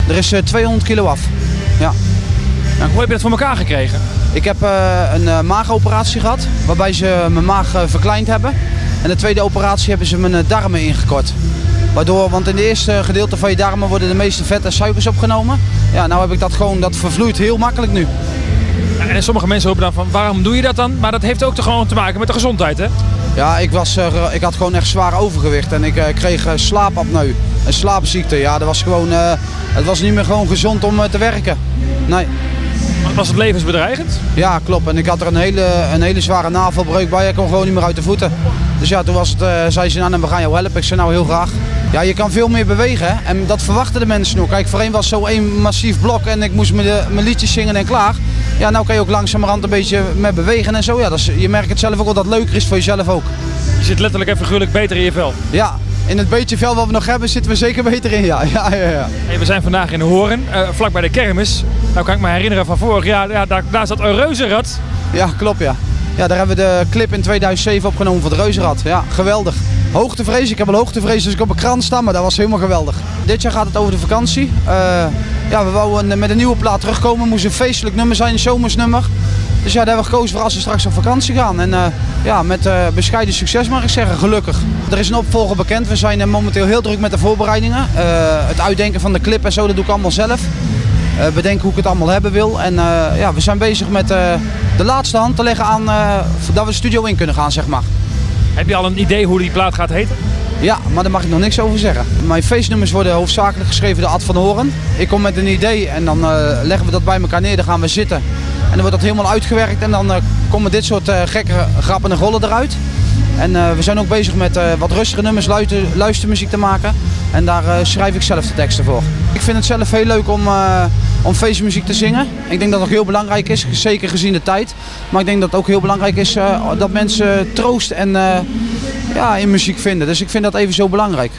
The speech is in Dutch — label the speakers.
Speaker 1: Er is 200 kilo af. Ja.
Speaker 2: Nou, hoe heb je dat voor elkaar gekregen?
Speaker 1: Ik heb een maagoperatie gehad, waarbij ze mijn maag verkleind hebben. En de tweede operatie hebben ze mijn darmen ingekort. Waardoor, want in het eerste gedeelte van je darmen worden de meeste vet en suikers opgenomen. Ja, nou heb ik dat gewoon, dat vervloeit heel makkelijk nu.
Speaker 2: Ja, en sommige mensen roepen dan van, waarom doe je dat dan? Maar dat heeft ook toch gewoon te maken met de gezondheid, hè?
Speaker 1: Ja, ik had gewoon echt zwaar overgewicht en ik kreeg slaapapneu, een slaapziekte. Ja, dat was gewoon, het was niet meer gewoon gezond om te werken. Nee.
Speaker 2: Was het levensbedreigend?
Speaker 1: Ja, klopt. En ik had er een hele zware navelbreuk bij. Ik kon gewoon niet meer uit de voeten. Dus ja, toen zei ze, nou, we gaan jou helpen. Ik zei, nou, heel graag. Ja, je kan veel meer bewegen, hè? En dat verwachten de mensen nog. Kijk, voorheen was zo één massief blok en ik moest mijn liedjes zingen en klaar. Ja, nou kan je ook langzamerhand een beetje met bewegen en zo. Ja, je merkt het zelf ook wel dat het leuker is voor jezelf ook.
Speaker 2: Je zit letterlijk en figuurlijk beter in je vel.
Speaker 1: Ja, in het beetje vel wat we nog hebben zitten we zeker beter in, ja.
Speaker 2: Hey, we zijn vandaag in de Hoorn, vlak bij de kermis. Nou kan ik me herinneren van vorig jaar, ja, daar zat een reuzenrad.
Speaker 1: Ja, klopt, ja. Ja, daar hebben we de clip in 2007 opgenomen voor het reuzenrad. Ja, geweldig. Hoogtevrees, ik heb al hoogtevrees dus ik op een krant sta, maar dat was helemaal geweldig. Dit jaar gaat het over de vakantie. Ja, we wouden met een nieuwe plaat terugkomen. Het moest een feestelijk nummer zijn, een zomersnummer. Dus ja, daar hebben we gekozen voor als we straks op vakantie gaan. En ja, met bescheiden succes mag ik zeggen, gelukkig. Er is een opvolger bekend. We zijn momenteel heel druk met de voorbereidingen. Het uitdenken van de clip en zo, dat doe ik allemaal zelf. Bedenken hoe ik het allemaal hebben wil. En ja, we zijn bezig met de laatste hand te leggen aan dat we de studio in kunnen gaan, zeg maar.
Speaker 2: Heb je al een idee hoe die plaat gaat heten?
Speaker 1: Ja, maar daar mag ik nog niks over zeggen. Mijn feestnummers worden hoofdzakelijk geschreven door Ad van Hoorn. Ik kom met een idee en dan leggen we dat bij elkaar neer, dan gaan we zitten. En dan wordt dat helemaal uitgewerkt en dan komen dit soort gekke grappen en rollen eruit. En we zijn ook bezig met wat rustige nummers, luistermuziek te maken. En daar schrijf ik zelf de teksten voor. Ik vind het zelf heel leuk om feestmuziek te zingen. Ik denk dat het ook heel belangrijk is, zeker gezien de tijd. Maar ik denk dat het ook heel belangrijk is dat mensen troost en ja, in muziek vinden. Dus ik vind dat even zo belangrijk.